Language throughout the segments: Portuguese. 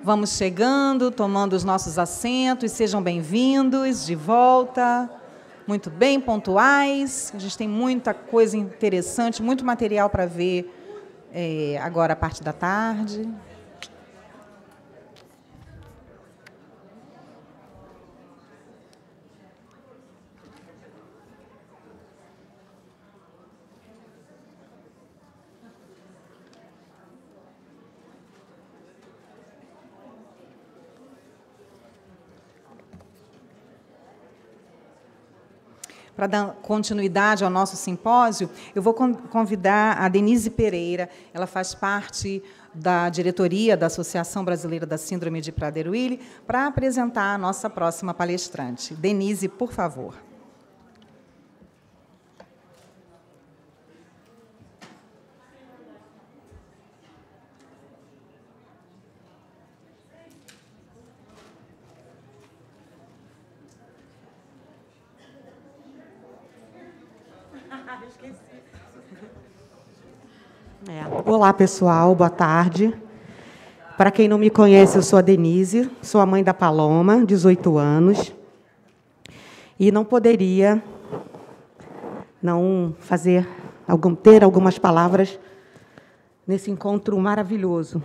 Vamos chegando, tomando os nossos assentos, sejam bem-vindos de volta. Muito bem, pontuais. A gente tem muita coisa interessante, muito material para ver agora a parte da tarde. Para dar continuidade ao nosso simpósio, eu vou convidar a Denise Pereira. Ela faz parte da diretoria da Associação Brasileira da Síndrome de Prader-Willi, para apresentar a nossa próxima palestrante. Denise, por favor. Olá, pessoal, boa tarde. Para quem não me conhece, eu sou a Denise, sou a mãe da Paloma, 18 anos, e não poderia não ter algumas palavras nesse encontro maravilhoso.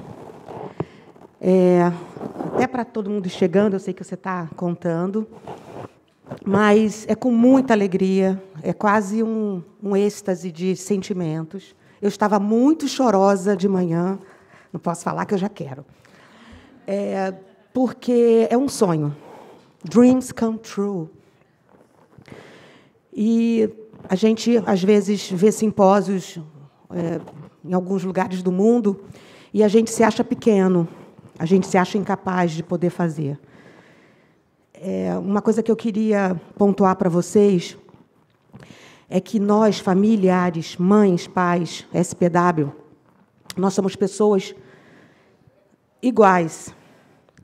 Até para todo mundo chegando, eu sei que você está contando, mas é com muita alegria, é quase um êxtase de sentimentos. Eu estava muito chorosa de manhã, não posso falar que eu já quero, porque é um sonho. Dreams come true. E a gente, às vezes, vê simpósios em alguns lugares do mundo e a gente se acha pequeno, a gente se acha incapaz de poder fazer. Uma coisa que eu queria pontuar para vocês é que nós, familiares, mães, pais, SPW, nós somos pessoas iguais.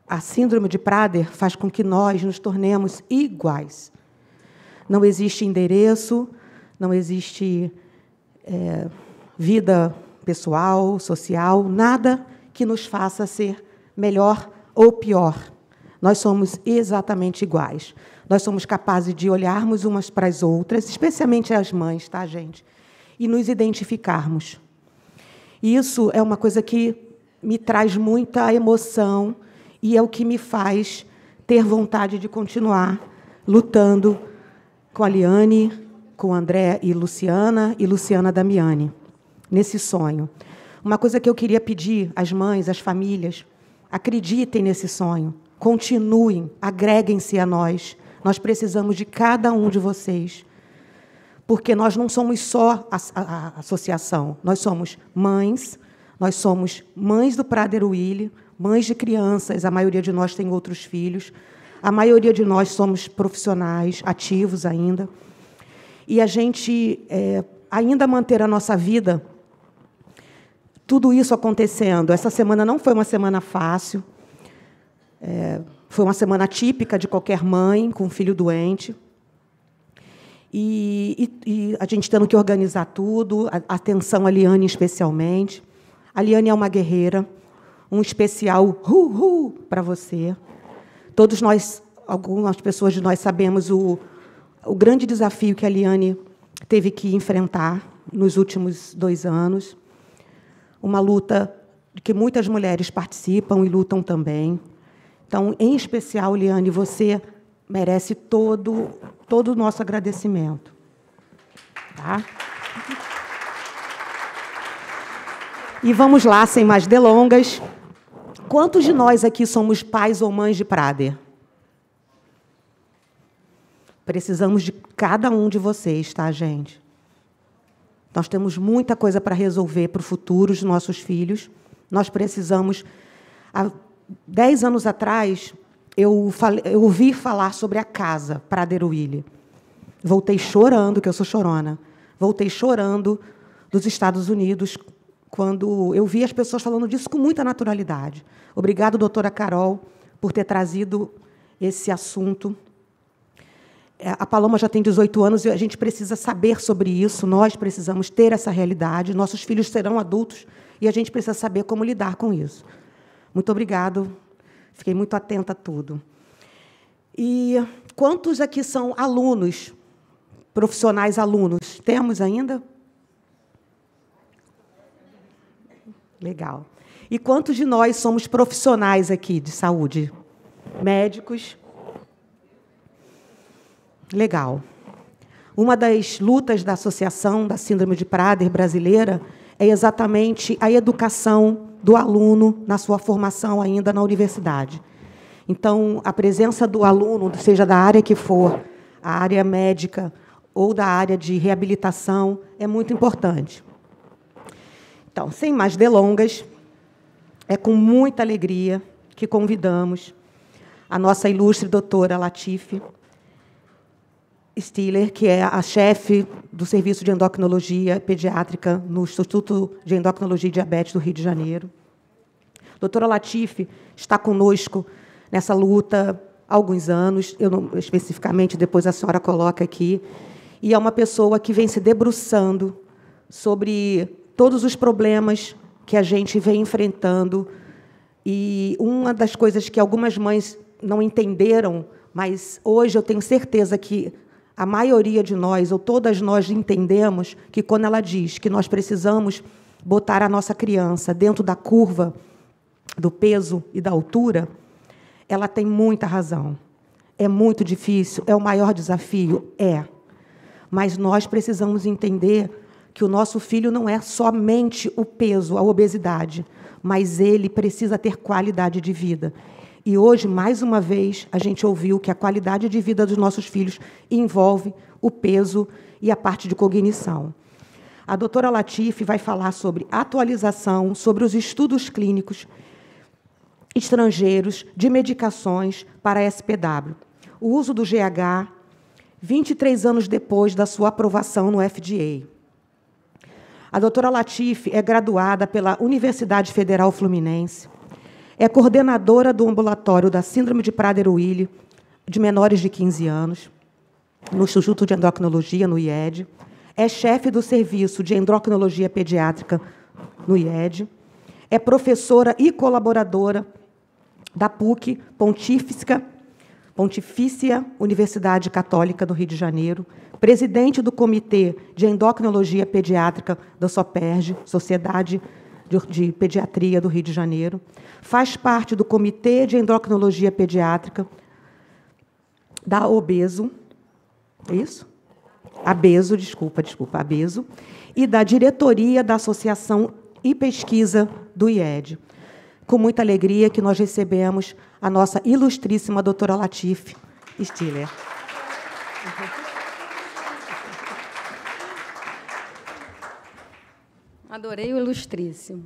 A síndrome de Prader faz com que nós nos tornemos iguais. Não existe endereço, não existe vida pessoal, social, nada que nos faça ser melhor ou pior. Nós somos exatamente iguais. Nós somos capazes de olharmos umas para as outras, especialmente as mães, tá, gente? E nos identificarmos. Isso é uma coisa que me traz muita emoção e é o que me faz ter vontade de continuar lutando com a Liane, com André e Luciana Damiani, nesse sonho. Uma coisa que eu queria pedir às mães, às famílias, acreditem nesse sonho, continuem, agreguem-se a nós. Nós precisamos de cada um de vocês, porque nós não somos só a associação, nós somos mães do Prader-Willi, mães de crianças, a maioria de nós tem outros filhos, a maioria de nós somos profissionais, ativos ainda, e a gente ainda manter a nossa vida, tudo isso acontecendo. Essa semana não foi uma semana fácil, foi uma semana típica de qualquer mãe com um filho doente. E a gente tendo que organizar tudo, atenção à Liane especialmente. A Liane é uma guerreira, um especial para você. Todos nós, algumas pessoas de nós sabemos o grande desafio que a Liane teve que enfrentar nos últimos 2 anos. Uma luta de que muitas mulheres participam e lutam também. Então, em especial, Liane, você merece todo o nosso agradecimento. Tá? E vamos lá, sem mais delongas. Quantos de nós aqui somos pais ou mães de Prader? Precisamos de cada um de vocês, tá, gente? Nós temos muita coisa para resolver para o futuro dos nossos filhos. Nós precisamos... 10 anos atrás, eu ouvi falar sobre a casa Prader-Willi. Voltei chorando, que eu sou chorona. Voltei chorando dos Estados Unidos, quando eu vi as pessoas falando disso com muita naturalidade. Obrigado, doutora Carol, por ter trazido esse assunto. A Paloma já tem 18 anos e a gente precisa saber sobre isso, nós precisamos ter essa realidade, nossos filhos serão adultos e a gente precisa saber como lidar com isso. Muito obrigado. Fiquei muito atenta a tudo. E quantos aqui são alunos, profissionais alunos? Temos ainda? Legal. E quantos de nós somos profissionais aqui de saúde? Médicos? Legal. Uma das lutas da Associação da Síndrome de Prader brasileira é exatamente a educação do aluno na sua formação ainda na universidade. Então, a presença do aluno, seja da área que for, a área médica ou da área de reabilitação, é muito importante. Então, sem mais delongas, é com muita alegria que convidamos a nossa ilustre doutora Latife Stiller, que é a chefe do Serviço de Endocrinologia Pediátrica no Instituto de Endocrinologia e Diabetes do Rio de Janeiro. A doutora Latife está conosco nessa luta há alguns anos, eu não, especificamente, depois a senhora coloca aqui, e é uma pessoa que vem se debruçando sobre todos os problemas que a gente vem enfrentando. E uma das coisas que algumas mães não entenderam, mas hoje eu tenho certeza que a maioria de nós, ou todas nós, entendemos que, quando ela diz que nós precisamos botar a nossa criança dentro da curva do peso e da altura, ela tem muita razão. É muito difícil, é o maior desafio? É. Mas nós precisamos entender que o nosso filho não é somente o peso, a obesidade, mas ele precisa ter qualidade de vida. E hoje, mais uma vez, a gente ouviu que a qualidade de vida dos nossos filhos envolve o peso e a parte de cognição. A doutora Latife vai falar sobre atualização, sobre os estudos clínicos estrangeiros de medicações para SPW. O uso do GH, 23 anos depois da sua aprovação no FDA. A doutora Latife é graduada pela Universidade Federal Fluminense, é coordenadora do ambulatório da Síndrome de Prader-Willi de menores de 15 anos, no Instituto de Endocrinologia, no IED, é chefe do Serviço de Endocrinologia Pediátrica no IED, é professora e colaboradora da PUC, Pontifícia Universidade Católica do Rio de Janeiro, presidente do Comitê de Endocrinologia Pediátrica da SOPERJ, Sociedade de Pediatria do Rio de Janeiro, faz parte do Comitê de Endocrinologia Pediátrica da Obeso, é isso? Abeso, Abeso, e da diretoria da Associação e Pesquisa do IED. Com muita alegria que nós recebemos a nossa ilustríssima doutora Latife Stiller. Adorei o ilustríssimo.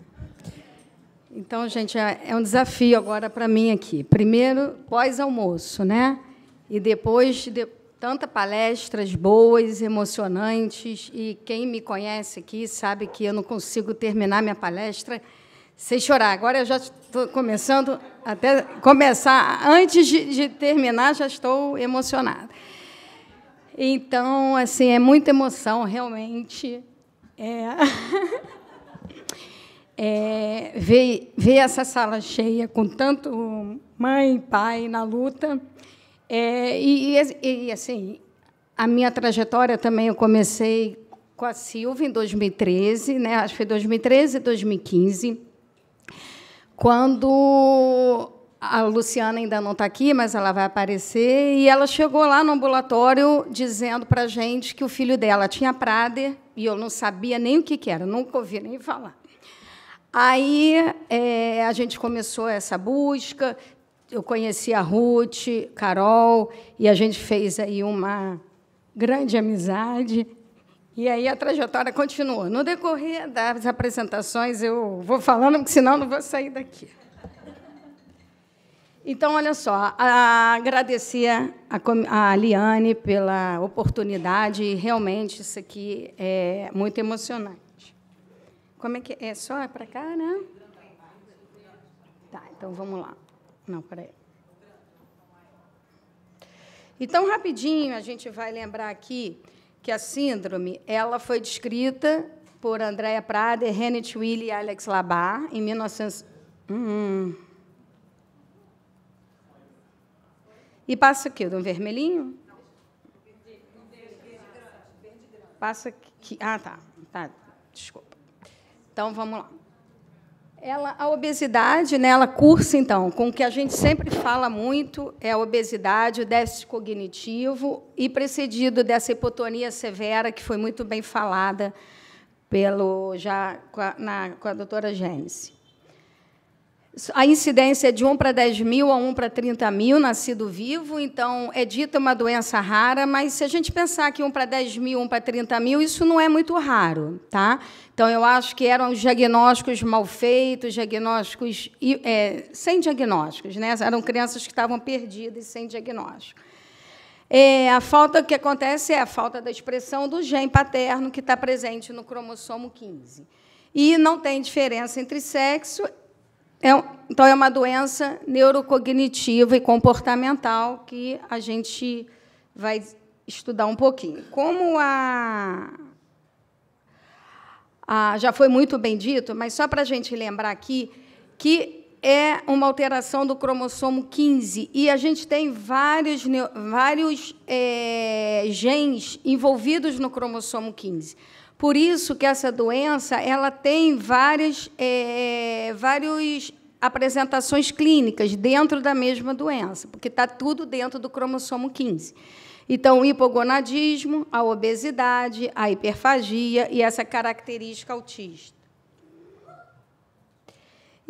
Então, gente, é um desafio agora para mim aqui. Primeiro, pós-almoço, né? E depois de tantas palestras boas, emocionantes, e quem me conhece aqui sabe que eu não consigo terminar minha palestra sem chorar. Agora eu já estou começando, até começar, antes de terminar, já estou emocionada. Então, assim, é muita emoção, realmente. Ver essa sala cheia com tanto mãe e pai na luta. E, assim, a minha trajetória também eu comecei com a Silvia em 2013, né? Acho que foi 2013 e 2015, quando a Luciana ainda não está aqui, mas ela vai aparecer, e ela chegou lá no ambulatório dizendo para a gente que o filho dela tinha Prader, e eu não sabia nem o que era, nunca ouvi nem falar. Aí a gente começou essa busca, eu conheci a Ruth, Carol, e a gente fez aí uma grande amizade, e aí a trajetória continua. No decorrer das apresentações, eu vou falando, porque senão não vou sair daqui. Então, olha só, agradecer a Liane pela oportunidade, e realmente isso aqui é muito emocionante. Como é que é? Só para cá, né? Tá, então vamos lá. Não, peraí. Então, rapidinho, a gente vai lembrar aqui que a síndrome ela foi descrita por Andrea Prader, Renate Willi e Alex Labar em 1900. E passa aqui, do vermelhinho? Passa aqui. Ah, tá. Desculpa. Então, vamos lá. A obesidade, né, ela cursa, então, com o que a gente sempre fala muito, é a obesidade, o déficit cognitivo, e precedido dessa hipotonia severa, que foi muito bem falada com a doutora Gênesis. A incidência é de 1 para 10 mil a 1 para 30 mil nascido vivo, então é dita uma doença rara, mas se a gente pensar que 1 para 10 mil, 1 para 30 mil, isso não é muito raro, tá? Então, eu acho que eram os diagnósticos mal feitos, diagnósticos sem diagnósticos, né? Eram crianças que estavam perdidas sem diagnóstico. A falta que acontece é a falta da expressão do gene paterno que está presente no cromossomo 15. E não tem diferença entre sexo. Então, é uma doença neurocognitiva e comportamental que a gente vai estudar um pouquinho. Como já foi muito bem dito, mas só para a gente lembrar aqui que é uma alteração do cromossomo 15, e a gente tem vários genes envolvidos no cromossomo 15. Por isso que essa doença ela tem várias apresentações clínicas dentro da mesma doença, porque está tudo dentro do cromossomo 15. Então, o hipogonadismo, a obesidade, a hiperfagia e essa característica autista.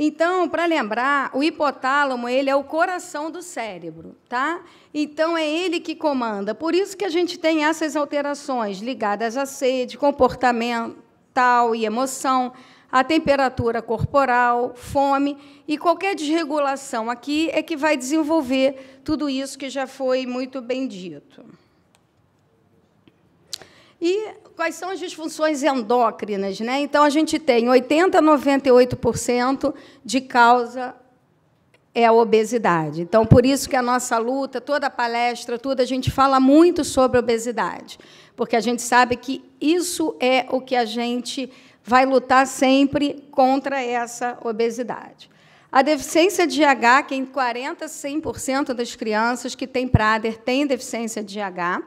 Então, para lembrar, o hipotálamo ele é o coração do cérebro, tá? Então, é ele que comanda. Por isso que a gente tem essas alterações ligadas à sede, comportamental e emoção, a temperatura corporal, fome, e qualquer desregulação aqui é que vai desenvolver tudo isso que já foi muito bem dito. E quais são as disfunções endócrinas, né? Então, a gente tem 80% a 98% de causa é a obesidade. Então, por isso que a nossa luta, toda a palestra, tudo, a gente fala muito sobre obesidade, porque a gente sabe que isso é o que a gente vai lutar sempre contra essa obesidade. A deficiência de H, que em 40% a 100% das crianças que têm Prader têm deficiência de H,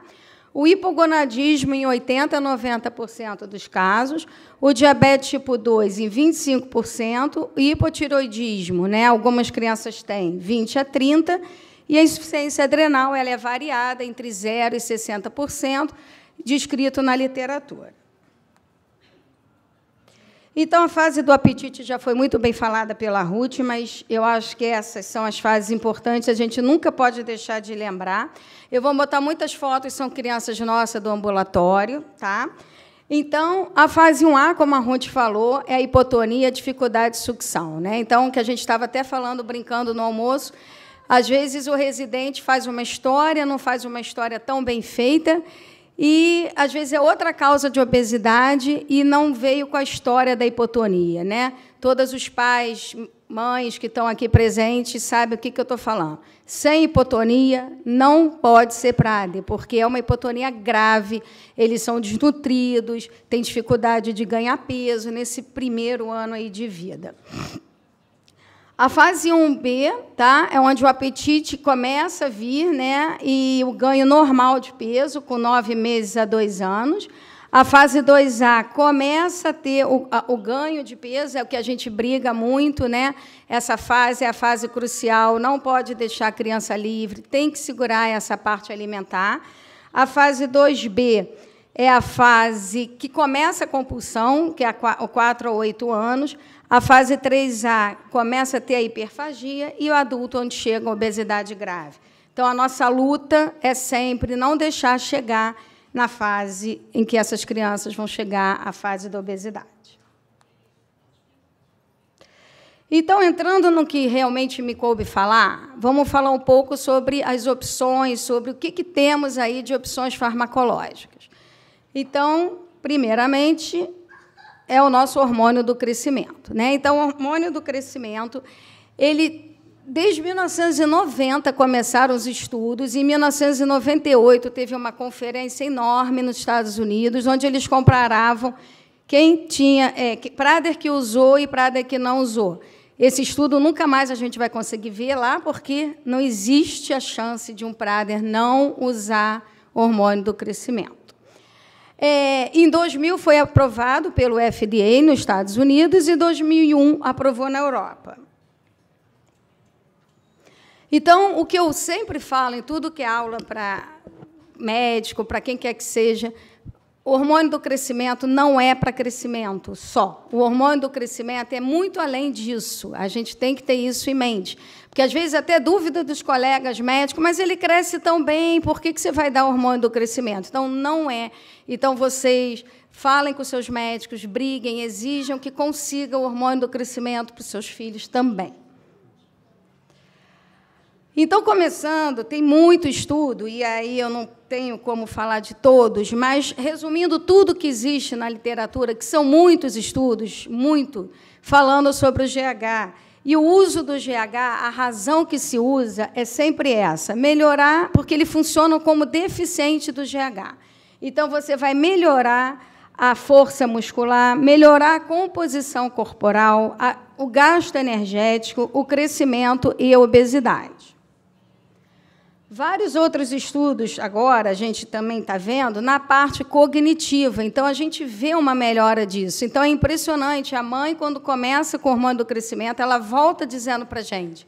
o hipogonadismo em 80% a 90% dos casos, o diabetes tipo 2 em 25%, o hipotiroidismo, né, algumas crianças têm 20% a 30%, e a insuficiência adrenal ela é variada entre 0% e 60%, descrito na literatura. Então, a fase do apetite já foi muito bem falada pela Ruth, mas eu acho que essas são as fases importantes, a gente nunca pode deixar de lembrar. Eu vou botar muitas fotos, são crianças nossas do ambulatório, tá? Então, a fase 1A, como a Ruth falou, é a hipotonia, dificuldade de sucção, né? Então, que a gente estava até falando, brincando no almoço, às vezes o residente faz uma história, não faz uma história tão bem feita, e, às vezes, é outra causa de obesidade e não veio com a história da hipotonia, né? Todos os pais, mães que estão aqui presentes sabem o que eu estou falando. Sem hipotonia, não pode ser Prader, porque é uma hipotonia grave, eles são desnutridos, têm dificuldade de ganhar peso nesse primeiro ano aí de vida. A fase 1B, tá, é onde o apetite começa a vir, né, e o ganho normal de peso, com 9 meses a 2 anos. A fase 2A começa a ter o ganho de peso, é o que a gente briga muito, né? Essa fase é a fase crucial, não pode deixar a criança livre, tem que segurar essa parte alimentar. A fase 2B é a fase que começa a compulsão, que é o 4 a 8 anos. A fase 3A começa a ter a hiperfagia e o adulto, onde chega a obesidade grave. Então, a nossa luta é sempre não deixar chegar na fase em que essas crianças vão chegar à fase da obesidade. Então, entrando no que realmente me coube falar, vamos falar um pouco sobre as opções, sobre o que temos aí de opções farmacológicas. Então, primeiramente, é o nosso hormônio do crescimento, né? Então, o hormônio do crescimento, desde 1990 começaram os estudos, e em 1998 teve uma conferência enorme nos Estados Unidos, onde eles comparavam quem tinha Prader que usou e Prader que não usou. Esse estudo nunca mais a gente vai conseguir ver lá, porque não existe a chance de um Prader não usar hormônio do crescimento. Em 2000, foi aprovado pelo FDA nos Estados Unidos, e em 2001 aprovou na Europa. Então, o que eu sempre falo em tudo que é aula para médico, para quem quer que seja, o hormônio do crescimento não é para crescimento só. O hormônio do crescimento é muito além disso. A gente tem que ter isso em mente. Porque, às vezes, até dúvida dos colegas médicos, mas ele cresce tão bem, por que você vai dar hormônio do crescimento? Então, não é. Então, vocês falem com seus médicos, briguem, exijam que consiga o hormônio do crescimento para os seus filhos também. Então, começando, tem muito estudo, e aí eu não tenho como falar de todos, mas, resumindo tudo que existe na literatura, que são muitos estudos, falando sobre o GH. E o uso do GH, a razão que se usa é sempre essa, melhorar, porque ele funciona como deficiente do GH. Então, você vai melhorar a força muscular, melhorar a composição corporal, o gasto energético, o crescimento e a obesidade. Vários outros estudos, agora, a gente também está vendo, na parte cognitiva. Então, a gente vê uma melhora disso. Então, é impressionante. A mãe, quando começa com o hormônio do crescimento, ela volta dizendo para a gente,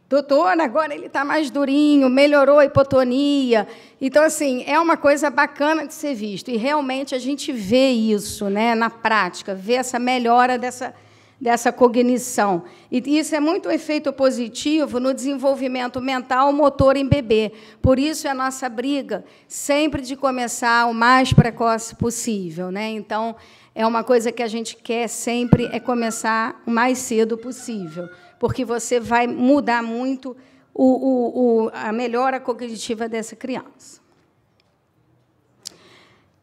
doutora, agora ele está mais durinho, melhorou a hipotonia. Então, assim, é uma coisa bacana de ser visto. E, realmente, a gente vê isso, né, na prática, vê essa melhora dessa cognição. E isso é muito efeito positivo no desenvolvimento mental motor em bebê. Por isso, é a nossa briga sempre de começar o mais precoce possível, né? Então, é uma coisa que a gente quer sempre, é começar o mais cedo possível, porque você vai mudar muito a melhora cognitiva dessa criança.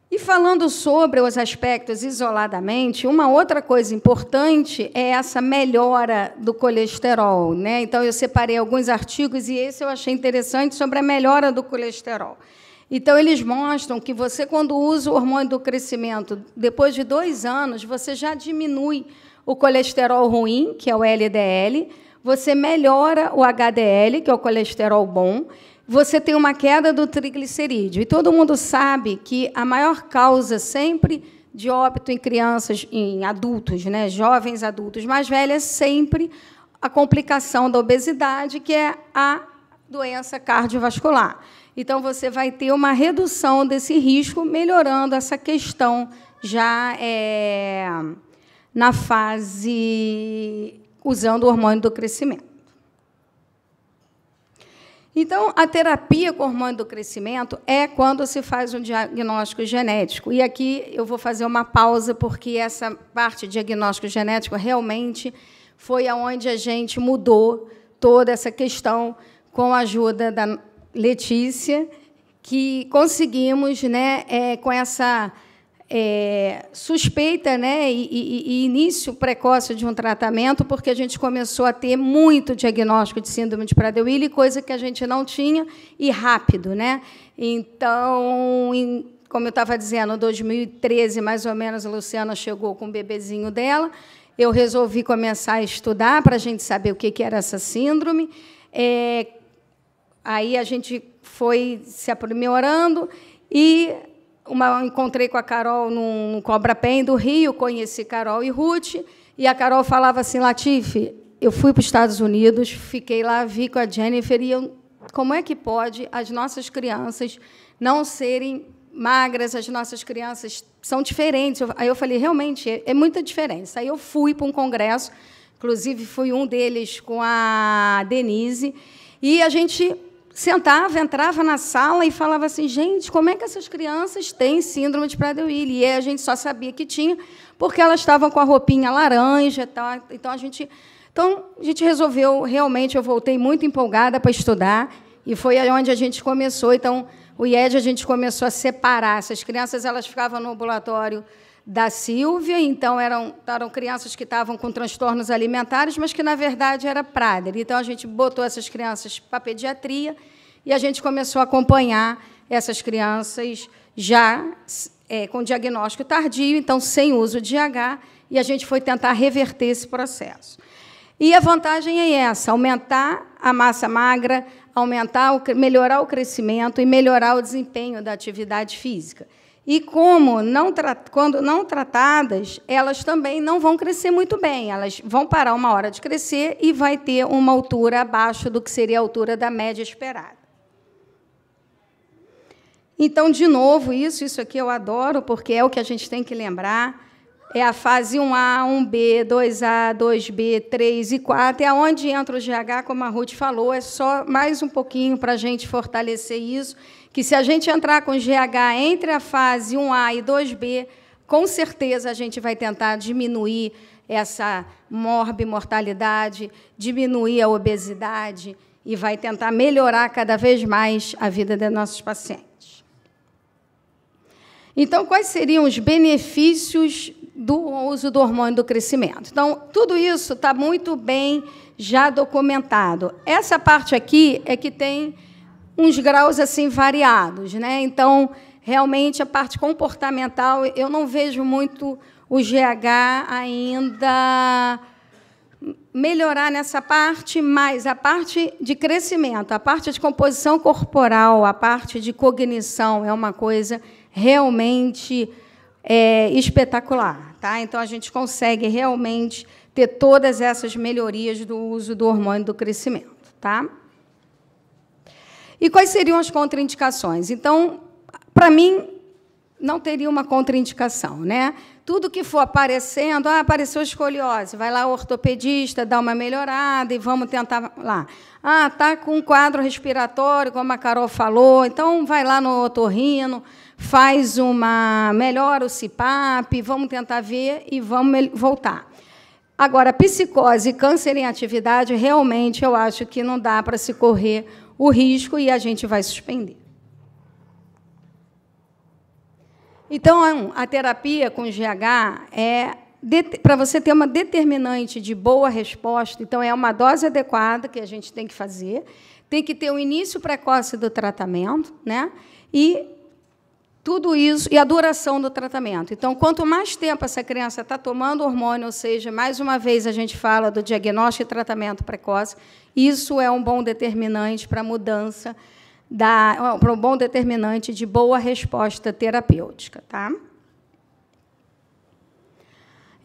E, falando sobre os aspectos isoladamente, uma outra coisa importante é essa melhora do colesterol, né? Então, eu separei alguns artigos, e esse eu achei interessante, sobre a melhora do colesterol. Então, eles mostram que você, quando usa o hormônio do crescimento, depois de 2 anos, você já diminui o colesterol ruim, que é o LDL, você melhora o HDL, que é o colesterol bom, você tem uma queda do triglicerídeo. E todo mundo sabe que a maior causa sempre de óbito em crianças, em adultos, né, jovens adultos mais velhos, é sempre a complicação da obesidade, que é a doença cardiovascular. Então, você vai ter uma redução desse risco, melhorando essa questão já na fase usando o hormônio do crescimento. Então, a terapia com hormônio do crescimento é quando se faz um diagnóstico genético. E aqui eu vou fazer uma pausa, porque essa parte de diagnóstico genético realmente foi aonde a gente mudou toda essa questão com a ajuda da Letícia, que conseguimos, né, com essa suspeita, né, e início precoce de um tratamento, porque a gente começou a ter muito diagnóstico de síndrome de Prader-Willi, coisa que a gente não tinha, e rápido, né? Então, como eu estava dizendo, em 2013, mais ou menos, a Luciana chegou com o bebezinho dela, eu resolvi começar a estudar para a gente saber o que era essa síndrome. Aí a gente foi se aprimorando, e encontrei com a Carol no Cobra Pen do Rio, conheci Carol e Ruth, e a Carol falava assim, Latife, eu fui para os Estados Unidos, fiquei lá, vi com a Jennifer, e como é que pode as nossas crianças não serem magras, as nossas crianças são diferentes? Aí eu falei, realmente, é muita diferença. Aí eu fui para um congresso, inclusive fui um deles com a Denise, e a gente sentava, entrava na sala e falava assim, gente, como é que essas crianças têm síndrome de Prader-Willi? E a gente só sabia que tinha, porque elas estavam com a roupinha laranja. Tá? Então, a gente resolveu, realmente, eu voltei muito empolgada para estudar, e foi onde a gente começou. Então, o IED, a gente começou a separar. Essas crianças, elas ficavam no ambulatório da Sílvia, então eram crianças que estavam com transtornos alimentares, mas que, na verdade, era Prader. Então, a gente botou essas crianças para a pediatria, e a gente começou a acompanhar essas crianças já com diagnóstico tardio, então, sem uso de IH, e a gente foi tentar reverter esse processo. E a vantagem é essa, aumentar a massa magra, melhorar o crescimento e melhorar o desempenho da atividade física. E quando não tratadas, elas também não vão crescer muito bem. Elas vão parar uma hora de crescer e vai ter uma altura abaixo do que seria a altura da média esperada. Então, de novo, isso aqui eu adoro, porque é o que a gente tem que lembrar. É a fase 1A, 1B, 2A, 2B, 3 e 4, é onde entra o GH, como a Ruth falou, é só mais um pouquinho para a gente fortalecer isso, que se a gente entrar com GH entre a fase 1A e 2B, com certeza a gente vai tentar diminuir essa morbimortalidade, diminuir a obesidade e vai tentar melhorar cada vez mais a vida dos nossos pacientes. Então, quais seriam os benefícios do uso do hormônio do crescimento? Então, tudo isso está muito bem já documentado. Essa parte aqui é que tem uns graus assim variados, né? Então, realmente, a parte comportamental, eu não vejo muito o GH ainda melhorar nessa parte, mas a parte de crescimento, a parte de composição corporal, a parte de cognição é uma coisa realmente espetacular. Tá? Então, a gente consegue realmente ter todas essas melhorias do uso do hormônio do crescimento. Tá? E quais seriam as contraindicações? Então, para mim, não teria uma contraindicação, né? Tudo que for aparecendo, apareceu escoliose, vai lá o ortopedista, dá uma melhorada e vamos tentar lá. Está com um quadro respiratório, como a Carol falou, então vai lá no otorrino, melhora o CPAP, vamos tentar ver e vamos voltar. Agora, psicose e câncer em atividade, realmente, eu acho que não dá para se correr o risco e a gente vai suspender. Então, a terapia com GH para você ter uma determinante de boa resposta, então, é uma dose adequada que a gente tem que fazer, tem que ter o início precoce do tratamento, né? E tudo isso, e a duração do tratamento. Então, quanto mais tempo essa criança está tomando hormônio, ou seja, mais uma vez a gente fala do diagnóstico e tratamento precoce, isso é um bom determinante para a mudança, para um bom determinante de boa resposta terapêutica. Tá?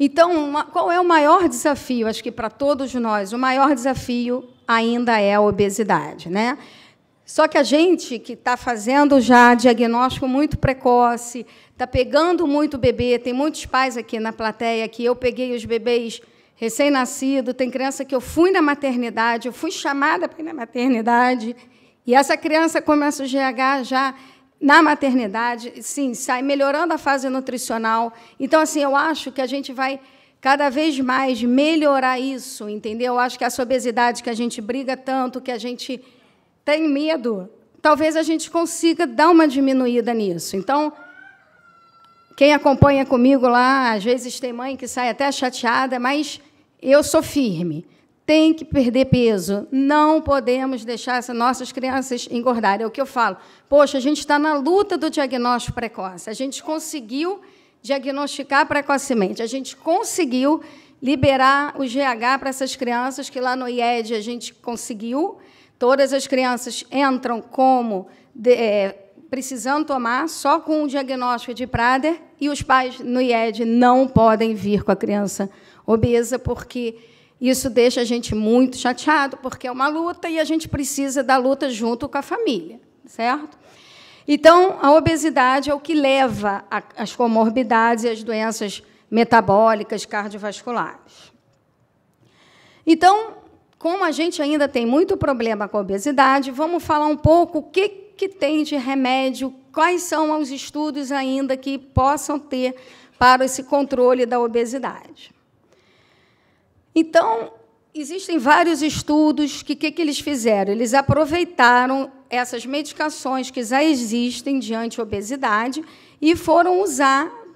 Então, qual é o maior desafio? Acho que, para todos nós, o maior desafio ainda é a obesidade, né? Só que a gente que está fazendo já diagnóstico muito precoce, está pegando muito bebê, tem muitos pais aqui na plateia que eu peguei os bebês recém-nascidos, tem criança que eu fui na maternidade, eu fui chamada para ir na maternidade, e essa criança começa o GH já na maternidade, sim, sai melhorando a fase nutricional. Então, assim, eu acho que a gente vai cada vez mais melhorar isso, entendeu? Eu acho que essa obesidade que a gente briga tanto, que a gente tem medo, talvez a gente consiga dar uma diminuída nisso. Então, quem acompanha comigo lá, às vezes tem mãe que sai até chateada, mas eu sou firme. Tem que perder peso. Não podemos deixar essas nossas crianças engordarem. É o que eu falo. Poxa, a gente está na luta do diagnóstico precoce. A gente conseguiu diagnosticar precocemente. A gente conseguiu liberar o GH para essas crianças, que lá no IED a gente conseguiu. Todas as crianças entram como precisando tomar, só com o diagnóstico de Prader, e os pais no IED não podem vir com a criança obesa, porque isso deixa a gente muito chateado, porque é uma luta e a gente precisa da luta junto com a família, certo? Então, a obesidade é o que leva às comorbidades e às doenças metabólicas cardiovasculares. Então, como a gente ainda tem muito problema com a obesidade, vamos falar um pouco o que tem de remédio, quais são os estudos ainda que possam ter para esse controle da obesidade. Então, existem vários estudos que eles fizeram? Eles aproveitaram essas medicações que já existem de anti-obesidade e foram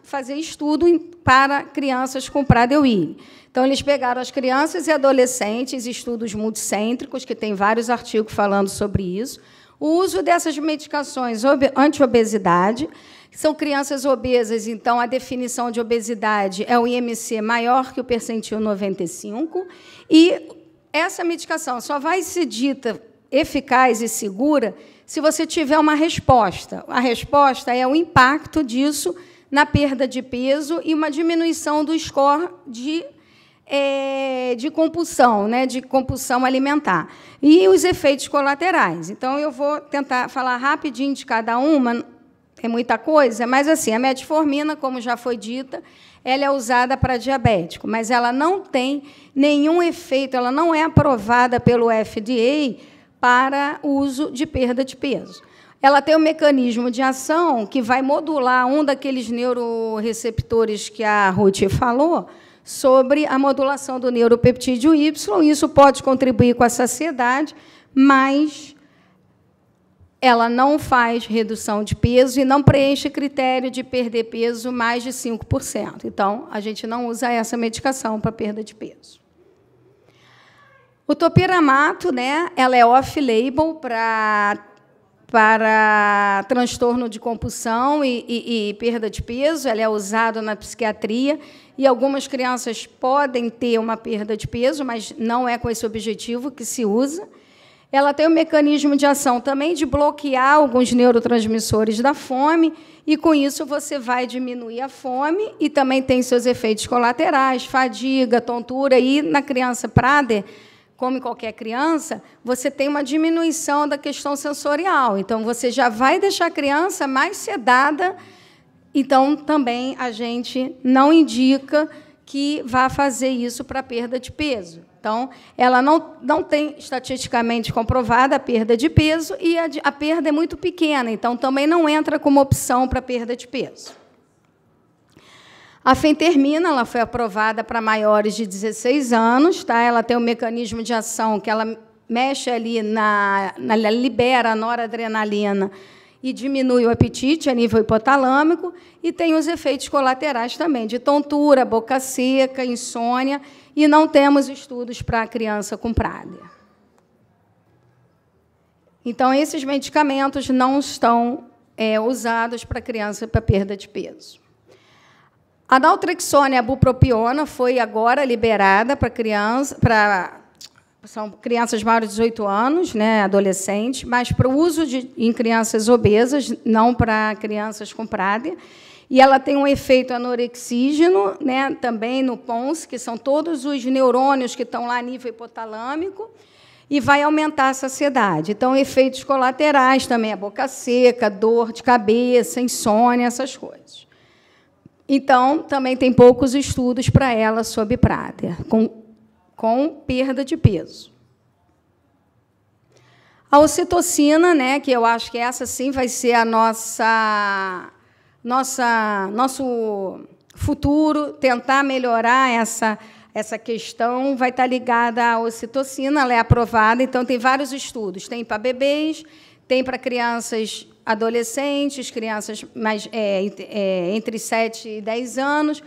fazer estudo para crianças com Prader-Willi. Então, eles pegaram as crianças e adolescentes, estudos multicêntricos, que tem vários artigos falando sobre isso, O uso dessas medicações anti-obesidade são crianças obesas, então a definição de obesidade é o IMC maior que o percentil 95, e essa medicação só vai ser dita eficaz e segura se você tiver uma resposta. A resposta é o impacto disso na perda de peso e uma diminuição do score de compulsão, né, de compulsão alimentar. E os efeitos colaterais. Então, eu vou tentar falar rapidinho de cada uma, é muita coisa, mas, assim, a metformina, como já foi dita, ela é usada para diabético, mas ela não tem nenhum efeito, ela não é aprovada pelo FDA para uso de perda de peso. Ela tem um mecanismo de ação que vai modular um daqueles neuroreceptores que a Ruth falou, sobre a modulação do neuropeptídeo Y. Isso pode contribuir com a saciedade, mas ela não faz redução de peso e não preenche critério de perder peso mais de 5%. Então, a gente não usa essa medicação para perda de peso. O topiramato, né, ela é off-label para transtorno de compulsão e perda de peso. Ela é usada na psiquiatria e algumas crianças podem ter uma perda de peso, mas não é com esse objetivo que se usa. Ela tem um mecanismo de ação também de bloquear alguns neurotransmissores da fome, e, com isso, você vai diminuir a fome, e também tem seus efeitos colaterais, fadiga, tontura, e, na criança Prader, como em qualquer criança, você tem uma diminuição da questão sensorial. Então, você já vai deixar a criança mais sedada. Então, também, a gente não indica que vá fazer isso para perda de peso. Então, ela não tem estatisticamente comprovada a perda de peso, e a perda é muito pequena. Então, também não entra como opção para perda de peso. A fentermina, ela foi aprovada para maiores de 16 anos, tá? Ela tem um mecanismo de ação que ela mexe ali ela libera a noradrenalina e diminui o apetite a nível hipotalâmico, e tem os efeitos colaterais também, de tontura, boca seca, insônia, e não temos estudos para a criança com Prader. Então, esses medicamentos não estão usados para criança para perda de peso. A naltrexona e a bupropiona foi agora liberada para criança, são crianças maiores de 18 anos, né, adolescentes, mas para o uso em crianças obesas, não para crianças com Prader. E ela tem um efeito anorexígeno, né, também no PONS, que são todos os neurônios que estão lá a nível hipotalâmico, e vai aumentar a saciedade. Então, efeitos colaterais também, a boca seca, dor de cabeça, insônia, essas coisas. Então, também tem poucos estudos para ela sobre Prader, com perda de peso. A ocitocina, né, que eu acho que essa sim vai ser a nosso futuro, tentar melhorar essa questão, vai estar ligada à ocitocina, ela é aprovada, então tem vários estudos, tem para bebês, tem para crianças adolescentes, crianças entre 7 e 10 anos,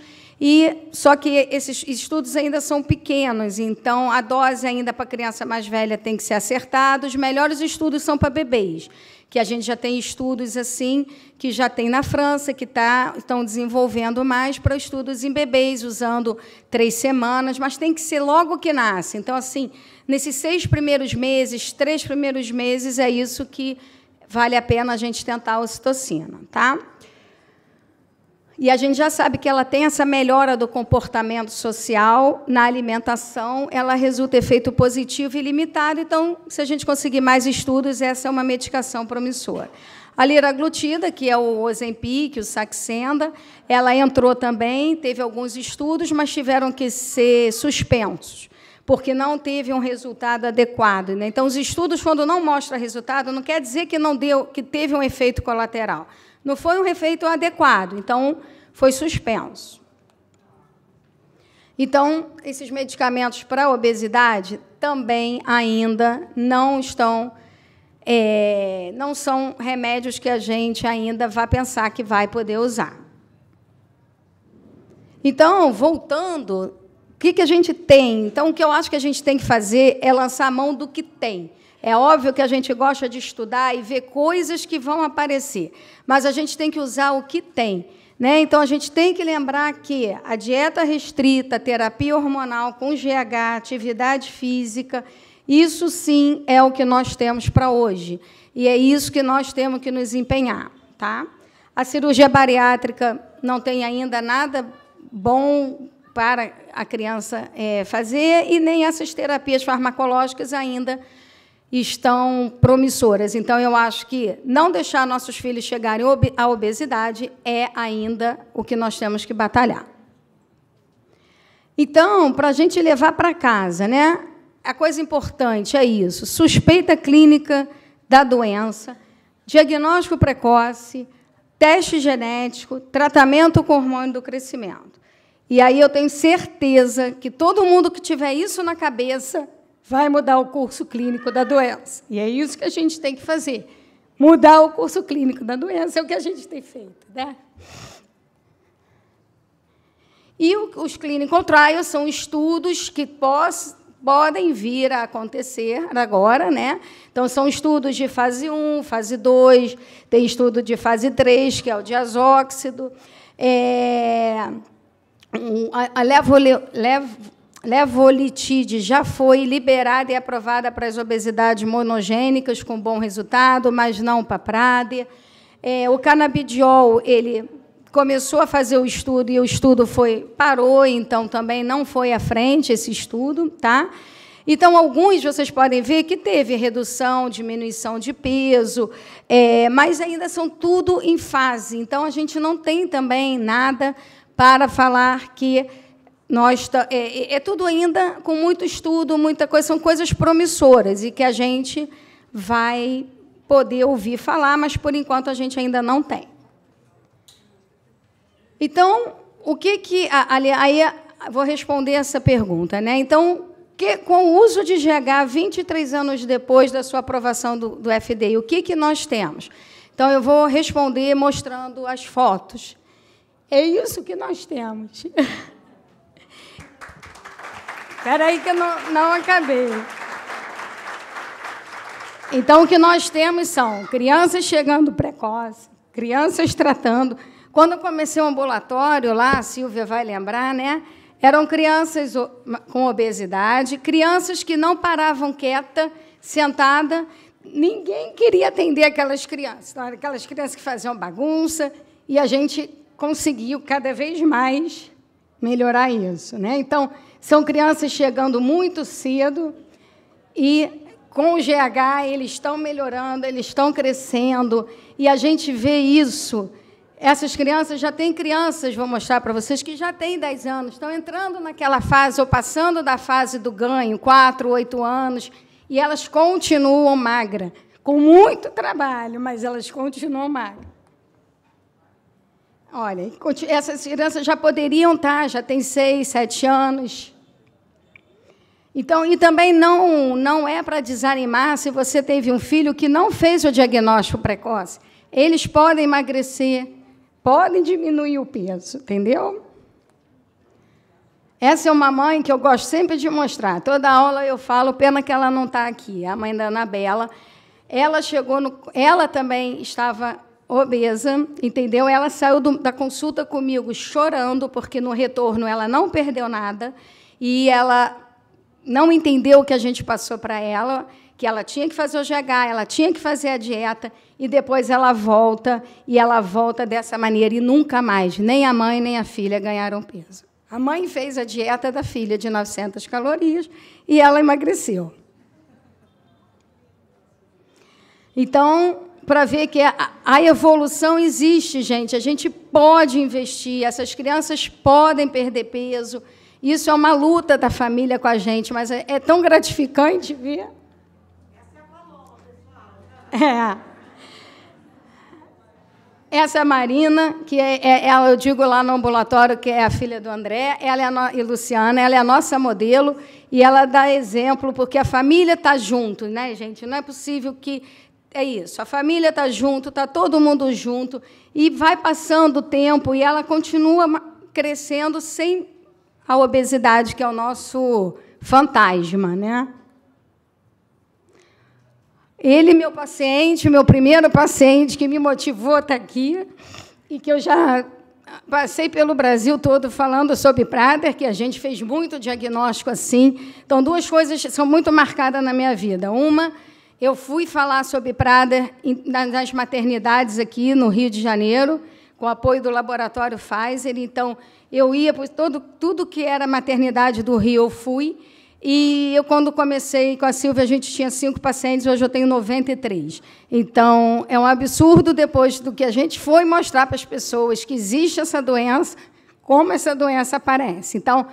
só que esses estudos ainda são pequenos, então a dose ainda para criança mais velha tem que ser acertada. Os melhores estudos são para bebês, que a gente já tem estudos assim, que já tem na França, que estão desenvolvendo mais para estudos em bebês, usando 3 semanas, mas tem que ser logo que nasce. Então, assim, nesses 6 primeiros meses, 3 primeiros meses, é isso que vale a pena a gente tentar a ocitocina, tá? E a gente já sabe que ela tem essa melhora do comportamento social na alimentação, ela resulta em efeito positivo e limitado, então, se a gente conseguir mais estudos, essa é uma medicação promissora. A liraglutida, que é o Ozempic, o Saxenda, ela entrou também, teve alguns estudos, mas tiveram que ser suspensos, porque não teve um resultado adequado, né? Então, os estudos, quando não mostram resultado, não quer dizer que teve um efeito colateral. Não foi um efeito adequado, então foi suspenso. Então, esses medicamentos para a obesidade também ainda não estão, não são remédios que a gente ainda vai pensar que vai poder usar. Então, voltando, o que a gente tem? Então, o que eu acho que a gente tem que fazer é lançar a mão do que tem. É óbvio que a gente gosta de estudar e ver coisas que vão aparecer, mas a gente tem que usar o que tem, né? Então, a gente tem que lembrar que a dieta restrita, a terapia hormonal com GH, atividade física, isso, sim, é o que nós temos para hoje. E é isso que nós temos que nos empenhar. Tá? A cirurgia bariátrica não tem ainda nada bom para a criança fazer, e nem essas terapias farmacológicas ainda estão promissoras. Então, eu acho que não deixar nossos filhos chegarem à obesidade é ainda o que nós temos que batalhar. Então, para a gente levar para casa, né, a coisa importante é isso: suspeita clínica da doença, diagnóstico precoce, teste genético, tratamento com hormônio do crescimento. E aí eu tenho certeza que todo mundo que tiver isso na cabeça vai mudar o curso clínico da doença. E é isso que a gente tem que fazer. Mudar o curso clínico da doença é o que a gente tem feito, né? E os clinical trials são estudos que podem vir a acontecer agora, né? Então, são estudos de fase 1, fase 2, tem estudo de fase 3, que é o diazóxido, a levolitide já foi liberada e aprovada para as obesidades monogênicas, com bom resultado, mas não para a PrAD. O canabidiol, ele começou a fazer o estudo, e o estudo parou, então também não foi à frente esse estudo. Tá? Então, alguns vocês podem ver que teve redução, diminuição de peso, mas ainda são tudo em fase. Então, a gente não tem também nada para falar que é tudo ainda com muito estudo, muita coisa, são coisas promissoras e que a gente vai poder ouvir falar, mas, por enquanto, a gente ainda não tem. Então, aí vou responder essa pergunta, né? Então, com o uso de GH 23 anos depois da sua aprovação do FDA, o que nós temos? Então, eu vou responder mostrando as fotos. É isso que nós temos. Espera aí que eu não acabei. Então, o que nós temos são crianças chegando precoce, crianças tratando. Quando eu comecei o ambulatório, lá, a Silvia vai lembrar, né? Eram crianças com obesidade, crianças que não paravam quieta, sentada. Ninguém queria atender aquelas crianças. Então, aquelas crianças que faziam bagunça, e a gente conseguiu cada vez mais melhorar isso, né? Então, são crianças chegando muito cedo e, com o GH, eles estão melhorando, eles estão crescendo, e a gente vê isso. Essas crianças, já tem crianças, vou mostrar para vocês, que já têm 10 anos, estão entrando naquela fase, ou passando da fase do ganho, 4, 8 anos, e elas continuam magras, com muito trabalho, mas elas continuam magras. Olha, essas crianças já poderiam estar, já têm 6, 7 anos. Então, e também não é para desanimar se você teve um filho que não fez o diagnóstico precoce. Eles podem emagrecer, podem diminuir o peso, entendeu? Essa é uma mãe que eu gosto sempre de mostrar. Toda aula eu falo, pena que ela não está aqui, a mãe da Anabela. Ela também estava obesa, entendeu? Ela saiu da consulta comigo chorando, porque no retorno ela não perdeu nada, e ela não entendeu o que a gente passou para ela, que ela tinha que fazer o GH, ela tinha que fazer a dieta, e depois ela volta, e ela volta dessa maneira, e nunca mais, nem a mãe nem a filha ganharam peso. A mãe fez a dieta da filha de 900 calorias, e ela emagreceu. Então, para ver que a evolução existe, gente. A gente pode investir, essas crianças podem perder peso. Isso é uma luta da família com a gente, mas é tão gratificante ver. Essa é a Paloma, pessoal. Essa é a Marina, que ela, eu digo lá no ambulatório, que é a filha do André, e Luciana, ela é a nossa modelo, e ela dá exemplo, porque a família está junto, né, gente? Não é possível que... É isso, a família está junto, está todo mundo junto, e vai passando o tempo, e ela continua crescendo sem a obesidade, que é o nosso fantasma, né? Ele, meu paciente, meu primeiro paciente, que me motivou a estar aqui, e que eu já passei pelo Brasil todo falando sobre Prader, que a gente fez muito diagnóstico assim. Então, duas coisas são muito marcadas na minha vida. Uma, eu fui falar sobre Prader nas maternidades aqui no Rio de Janeiro, com o apoio do laboratório Pfizer. Então, eu ia por tudo que era maternidade do Rio, eu fui. E eu, quando comecei com a Silvia, a gente tinha 5 pacientes, hoje eu tenho 93. Então, é um absurdo, depois do que a gente foi mostrar para as pessoas que existe essa doença, como essa doença aparece. Então,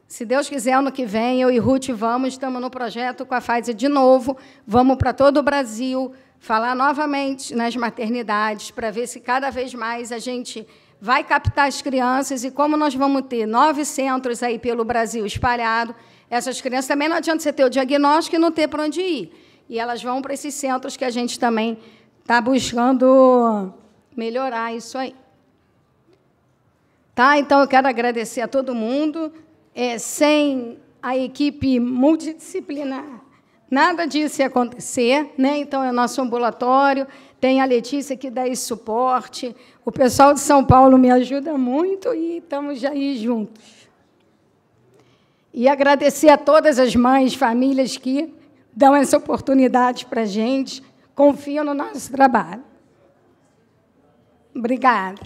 se Deus quiser, ano que vem, eu e Ruth estamos no projeto com a Pfizer de novo, vamos para todo o Brasil, falar novamente nas maternidades, para ver se cada vez mais a gente vai captar as crianças, e como nós vamos ter 9 centros aí pelo Brasil espalhados, essas crianças também não adianta você ter o diagnóstico e não ter para onde ir. E elas vão para esses centros que a gente também está buscando melhorar isso aí. Tá? Então, eu quero agradecer a todo mundo. Sem a equipe multidisciplinar, nada disso ia acontecer, né? Então, é nosso ambulatório, tem a Letícia que dá esse suporte, o pessoal de São Paulo me ajuda muito e estamos já aí juntos. E agradecer a todas as mães, famílias que dão essa oportunidade para a gente, confiam no nosso trabalho. Obrigada.